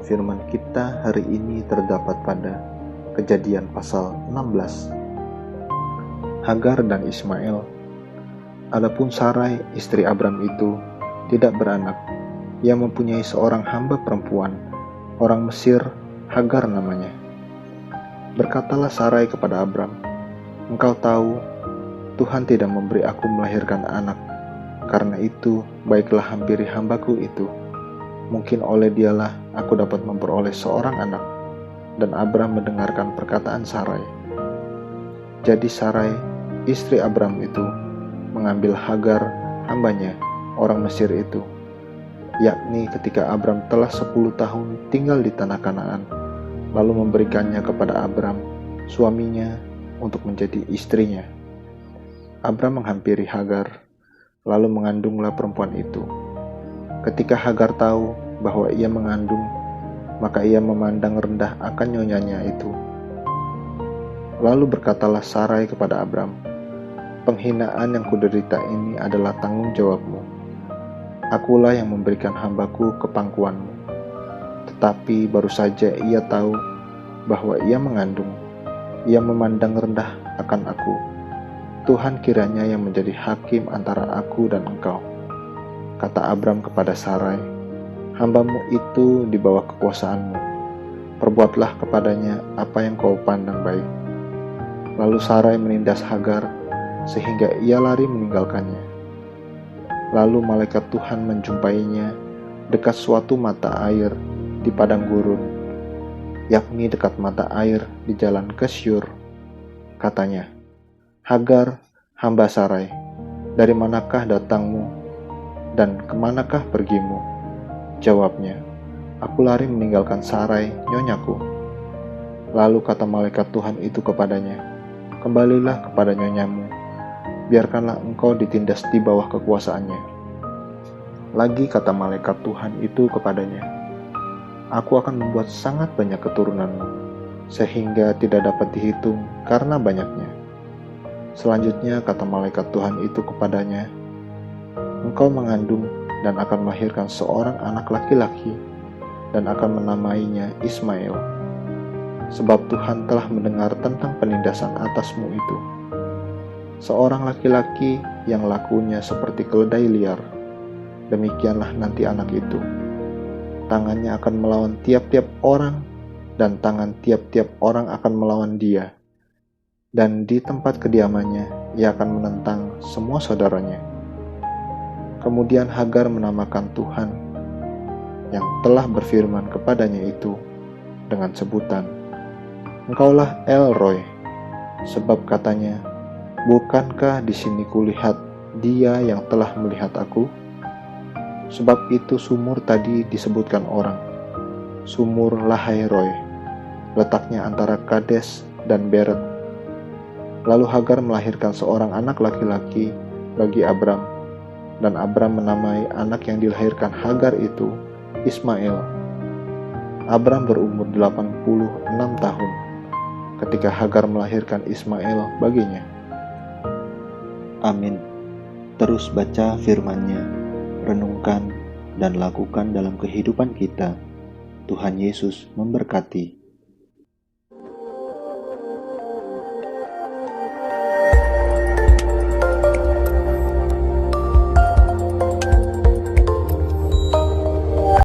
firman kita hari ini terdapat pada Kejadian pasal 16. Hagar dan Ismail. Adapun Sarai, istri Abram itu, tidak beranak. Ia mempunyai seorang hamba perempuan, orang Mesir, Hagar namanya. Berkatalah Sarai kepada Abram, "Engkau tahu, Tuhan tidak memberi aku melahirkan anak. Karena itu, baiklah hampiri hambaku itu. Mungkin oleh dialah aku dapat memperoleh seorang anak." Dan Abram mendengarkan perkataan Sarai. Jadi Sarai, istri Abram itu, mengambil Hagar, hambanya, orang Mesir itu, yakni ketika Abram telah 10 tahun tinggal di tanah Kanaan, lalu memberikannya kepada Abram, suaminya, untuk menjadi istrinya. Abram menghampiri Hagar, lalu mengandunglah perempuan itu. Ketika Hagar tahu bahwa ia mengandung, maka ia memandang rendah akan nyonyanya itu. Lalu berkatalah Sarai kepada Abram, "Penghinaan yang kuderita ini adalah tanggung jawabmu. Akulah yang memberikan hambaku ke pangkuanmu." Tetapi baru saja ia tahu bahwa ia mengandung, ia memandang rendah akan aku. Tuhan kiranya yang menjadi hakim antara aku dan engkau. Kata Abram kepada Sarai, "Hambamu itu di bawah kekuasaanmu. Perbuatlah kepadanya apa yang kau pandang baik." Lalu Sarai menindas Hagar, sehingga ia lari meninggalkannya. Lalu malaikat Tuhan menjumpainya dekat suatu mata air di padang gurun, yakni dekat mata air di jalan ke Syur. Katanya, "Hagar, hamba Sarai, dari manakah datangmu dan kemanakah pergimu?" Jawabnya, "Aku lari meninggalkan Sarai, nyonyaku." Lalu kata malaikat Tuhan itu kepadanya, "Kembalilah kepada nyonyamu, biarkanlah engkau ditindas di bawah kekuasaannya." Lagi kata malaikat Tuhan itu kepadanya, "Aku akan membuat sangat banyak keturunanmu, sehingga tidak dapat dihitung karena banyaknya." Selanjutnya kata malaikat Tuhan itu kepadanya, "Engkau mengandung dan akan melahirkan seorang anak laki-laki, dan akan menamainya Ismail. Sebab Tuhan telah mendengar tentang penindasan atasmu itu. Seorang laki-laki yang lakunya seperti keledai liar, demikianlah nanti anak itu. Tangannya akan melawan tiap-tiap orang, dan tangan tiap-tiap orang akan melawan dia. Dan di tempat kediamannya, ia akan menentang semua saudaranya." Kemudian Hagar menamakan Tuhan yang telah berfirman kepadanya itu dengan sebutan, "Engkaulah El Roi," sebab katanya, "Bukankah di sini kulihat Dia yang telah melihat aku?" Sebab itu sumur tadi disebutkan orang, Sumur Lahai Roi, letaknya antara Kades dan Beret. Lalu Hagar melahirkan seorang anak laki-laki bagi Abram, dan Abram menamai anak yang dilahirkan Hagar itu Ismail. Abram berumur 86 tahun ketika Hagar melahirkan Ismail baginya. Amin. Terus baca firman-Nya, renungkan dan lakukan dalam kehidupan kita. Tuhan Yesus memberkati.